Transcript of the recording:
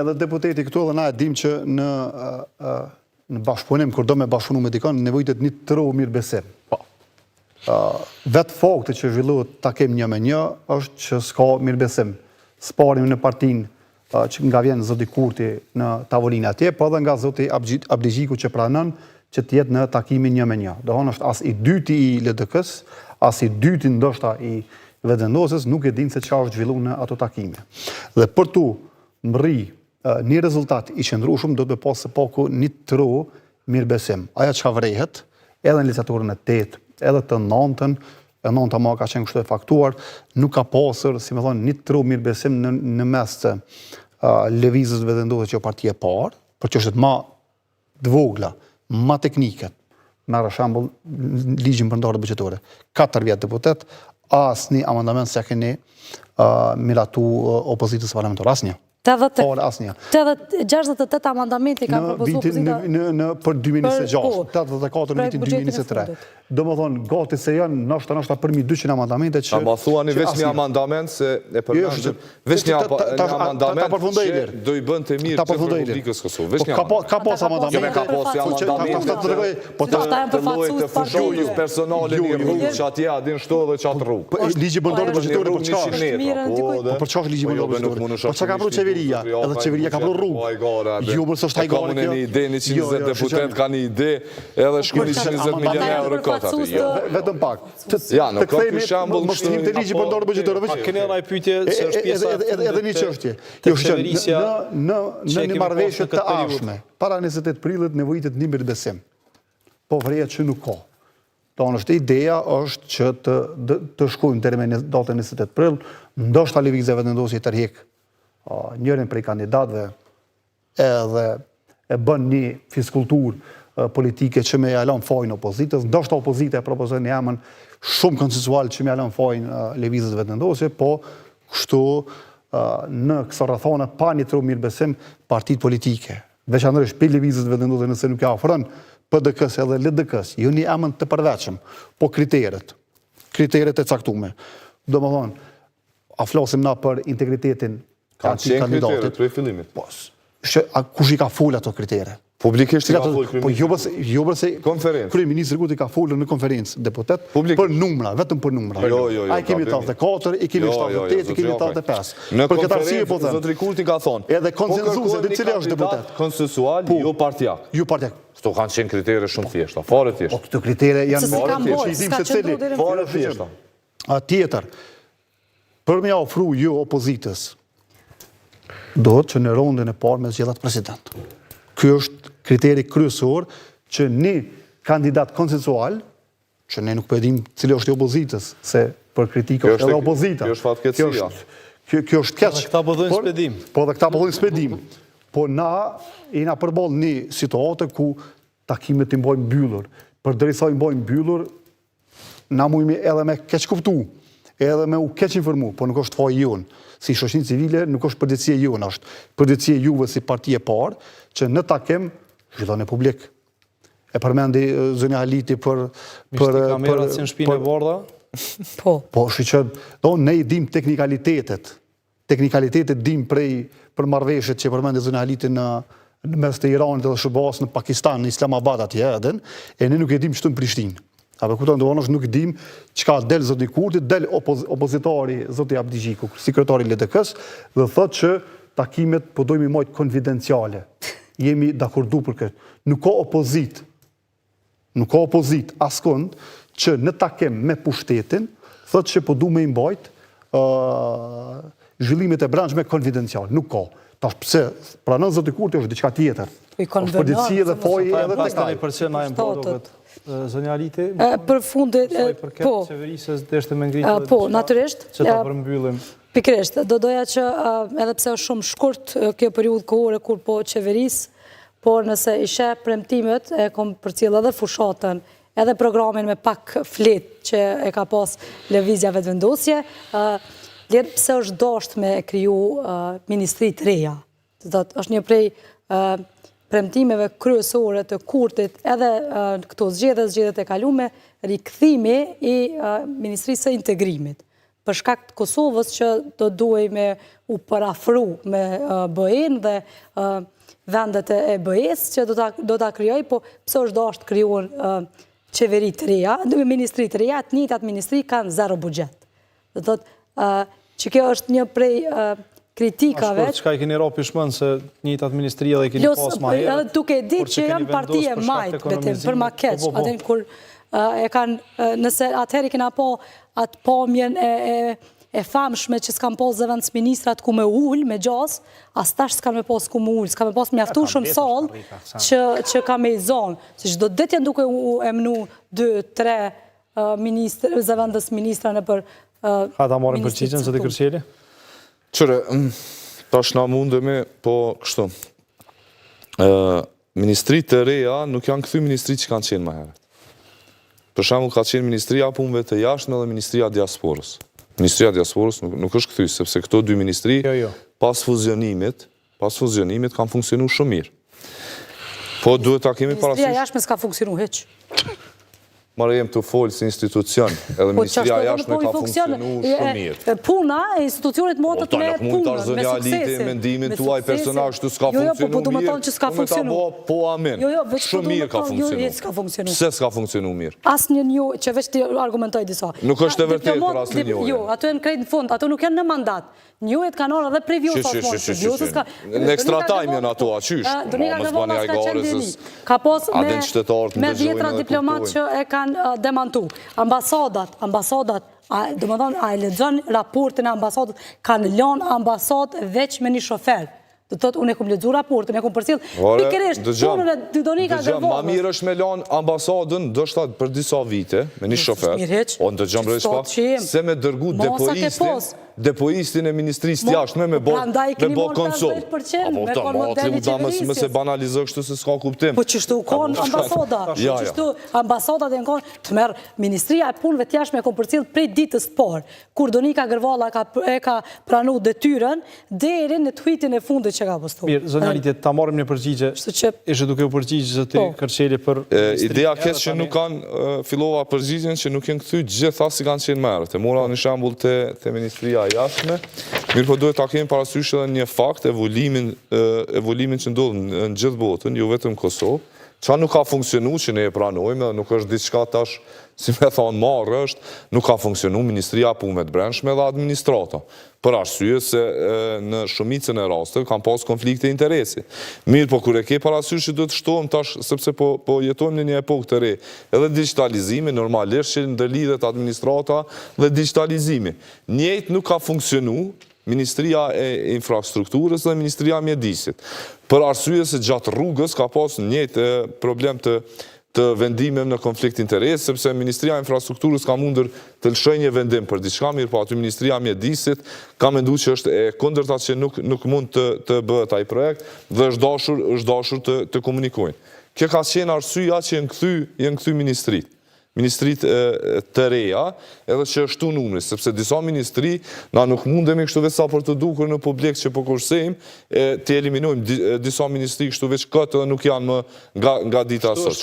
Edhe deputeti këtu dhe na e dim që në bashkëpunim, kur do me bashkëpunu me dikon, nevojitet një të rohë mirë besim. Vetë fakti që zhvillohet takim 1-1 është që s'ka mirë besim. Sparim në partin që nga vjen zoti Kurti në tavolinë atje, po edhe nga zoti Abligjiku që pranon që t'jetë në takimin 1-1. Dohon është as i dyti i LDK-s, as i dyti ndoshta i vetëvendosjes, nuk e din se çfarë është zhvilluar në ato takime. Dhe për tu mri një rezultat i qëndrueshëm do të pasë së paku një tru mirëbesim. Aja çka vrehet, edhe në legislaturën e 8, edhe të 9-ën, e 9-a ma ka qenë kështu e faktuar, nuk ka pasur, si me thonë, një tru mirëbesim në mes të lëvizjes vetëvendosjes që partia e parë, për çështjet ma të vogla, ma tekniket, merë shembull ligjin përndarje buxhetore. 4 vjet deputet, asnjë amandament s'ja keni miratu opozitës parlamentare, asnjë. 68 amandamenti ka propozuar opozita për 2026, 84 në vitin 2023. Do më thonë, gati se janë nashta për 1200 amandamente që... Ta ma thua një veç një amandament se e përmendëm, veç një amandament që do i bënd të mirë që për Republikës Kosovë. Ka pas amandamente... Ka pas amandamente të lojë të fëshojës personale një rrugë që atje adin shto dhe qatë rrugë. Ligji bëndore buxhetore për çka? Për çka është ligji bëndore buxhetore? Për çka ka pru qeveria? Edhe qeveria ka pru rrugë. Jo, bërës është hajgare kjo. Ka më një ide, 120 deputet ka një ide, edhe shku 120 milion euro këtë. Vetëm pak. Ja, në këtë shambull mos shtim të ligji bëndore buxhetore. A keni ai pyetje se është pjesa edhe një çështje. Në një marrëveshje të ardhshme, para 28 prillit nevojitet një mirëbesim. Po vrejet që nuk ka. Tonë është ideja është që të shkojmë deri me datën 28 prill, ndoshta lëvizja vetëvendosje tërheq njërin prej kandidatëve edhe e bën një fiskulturë politike që me jalon fajnë opozitës, ndoshta opozita e propozon një emën shumë konsensual që me jalon fajnë lëvizjes vetëvendosje, po kështu në këso rrethona pa një tru mirëbesim partitë politike. Veçanërisht për lëvizjes vetëvendosje nëse nuk ja ofron PDK-s edhe LDK-s, jo një emën të përveçëm, po kriteret e caktume. Do më thonë, a flasim na për integritetin kandidatit. Prej fillimit. Kush i ka full ato kritere? Publikisht i ka full kryeministri. Po jo përse kryeministri Kurti ka full në konferencë deputet për numra, vetëm për numra. Ai kemi 84, i kemi 78, i kemi 85. Në konferencë zotri Kurti ka thonë. Edhe konsensuese dhe cili është deputet? Konsensual, jo partijak. Jo partijak. Këto kanë qenë kritere shumë thjeshta, fare thjeshta. Po këto kritere janë fare thjeshta. Tjetër, për me ofru jo opozitës, do që në rondën e parë me zgjedhat president. Ky është kriteri kryesor që një kandidat konsensual, që ne nuk përdim cili është i opozitës, se për kritikë është edhe opozita. Kjo është fatkeqësia. Kjo është keq. Dhe këta përdojnë spedim. Po dhe këta përdojnë spedim. Po na përball një situatë ku takimet i mbojnë mbyllur. Për derisa i mbojnë mbyllur, na mujmi edhe me keq kuptu, edhe me u keq informu, po nuk është faji jonë. Si shoqërinë civile nuk është përgjegjësia jonë, është përgjegjësia juve si parti e parë, që në takim zhvillon e publik. E përmendi zonja Haliti për kamerat si në shpinë e bardha? Po, shiqën, ne i dim teknikalitetet. Teknikalitetet dim për marrëveshjet që përmendi zonja Haliti në mes të Iranit dhe Shërbas, në Pakistan, në Islamabad atje edhe, e ne nuk e dim çtu në Prishtinë. Apo kupton, domoshta nuk dim çka del zoti Kurti, del opozitori zoti Abligjiku, sekretari i LDK-s, dhe thotë që takimet po dojmë i mojt konfidenciale. Jemi dakordu për këtë. Nuk ka opozit askund që në takim me pushtetin, thotë që po du me i mbajt zhvillimet e brendshme konfidenciale. Nuk ka. Tash pse pranon zoti Kurti është diçka tjetër. Është përgjegjësi dhe faji edhe tek ai. Pastaj na e mbrodhët zonja Aliti. Për fundit, po. Qeverisës deshte me ngritur. Po, natyrisht. Që ta përmbyllim. Pikërisht, do doja që edhe pse është shumë shkurt kjo periudhë kohore kur po qeverisë, por nëse i sheh premtimet e kom përcjell edhe fushatën, edhe programin me pak flet që e ka pas lëvizja vetëvendosje, pse është dashur me kriju ministri të reja. Është një prej premtimeve kryesore të Kurtit, edhe këto zgjedhjet e kalume, rikthimi i Ministrisë së Integrimit. për shkak të Kosovës që do duhej me u përafru me BE-n dhe vendet e BE-s që do ta krijoj, po pse është dashur të krijohen qeveri të reja, ministri të reja, të njëjtat ministri kanë zero buxhet. Do thotë që kjo është një prej kritikave. Ashtu çka i keni ropi shmend se njëjtat ministri edhe i keni pas më herët. Edhe duke ditë që janë parti e majt për ma keq, atë kur e kanë nëse atëherë kena po atë pamjen e famshme që s'kan pas zëvendësministrat ku me ul, me gjas, as tash s'kan me pas ku me ul, s'kan me pas mjaftueshëm sallë që ka me i zonë. Se çdo ditë janë duke u emnu 2-3 ministra, zëvendësministra në për Ka ta marrin përgjigjen zoti Kërçeli? Qëre, tash na mundemi, po kështu. Ministrit të reja nuk janë këthy ministrit që kanë qenë më herët. Për shembull ka qenë Ministria e Punëve të Jashtme dhe Ministria e Diasporës. Ministria e Diasporës nuk është këthy, sepse këto dy ministri pas fuzionimit kanë funksionu shumë mirë. Po duhet ta kemi parasysh. Ministria e Jashtme s'ka funksionu hiç. Marë jem të folë si institucion, edhe Ministria e Jashtme ka funksionu shumë mirë. Puna e institucionit motët me punën, me suksesin. Mendimin tuaj personazh të s'ka funksionu mirë, po amen. Shumë mirë ka funksionu. Pse s'ka funksionu mirë? Asnjë një që veç të argumentoj disa. Nuk është e vërtetë për asnjë një. Jo, ato janë krejt në fund, ato nuk janë në mandat. Njëhet kanë orë edhe previousas. Në ekstra time janë ato, a qysh? Ka pos me 10 diplomat që e kanë demantu. Ambasadat, do më thonë, a e lexon raportin e ambasadat, kanë lënë ambasadë veç me një shofer. Do të thotë, unë e kom lexuar raportin, e kom përcjell pikërisht punën e Donika Gërvollës. Ma mirë është me lanë ambasadën, ndoshta për disa vite, me një shofer, o në dëgjëm rrësh pa, se me dërgu depoistin e Ministrisë të Jashtme me bo konsul. Apo ta matri u damës me se banalizë kështu se s'ka kuptim. Po qështu u konë ambasada, qështu ambasadat e në konë të merë Ministria e Punëve të Jashtme e kom përcjell prej ditës parë, kur Donika Gërvalla e ka pranu detyren, deri në tweetin e fundit që ka postuar. Mirë, zonja Litet, ta marrim një përgjigje. Ishe duke u përgjigje zoti Kërçeli për ideja kes që nuk kanë fillova përgjigjen që nuk janë kthy gjitha si kanë qenë merët. E mora një shembull te Ministria e Jashtme. Mirë, po duhet ta kemi parasysh edhe një fakt, evoluimin që ndodh në gjithë botën, jo vetëm Kosovë. Qa nuk ka funksionu që ne e pranojme, nuk është diçka tash, si me thonë marrë është, nuk ka funksionu Ministria e Punëve të Brendshme dhe administrata. Për arsye se në shumicën e rasteve kanë pas konflikte interesi. Mirë, po kur e ke parasysh që duhet shtohem tash, sepse po jetojmë në një epokë të re, edhe digitalizimi, normalisht që ndërlidhet administrata dhe digitalizimi. Njëjtë nuk ka funksionu Ministria e Infrastrukturës dhe Ministria e Mjedisit. Për arsye se gjatë rrugës ka pas njëjtë problem të vendimeve në konflikt interes, sepse Ministria e Infrastrukturës ka mundur të lëshoj një vendim për diçka mirë, po aty Ministria e Mjedisit ka mendu që është e kundërta që nuk mund të bëhet ai projekt dhe është dashur të komunikojnë. Kjo ka qenë arsyeja që janë kthy ministrit të reja, edhe që është tu numri, sepse disa ministri, na nuk mundemi kështu veç sa për të dukur në publik që po kursejmë, të eliminojmë disa ministri kështu veç këtë dhe nuk janë më nga dita sot.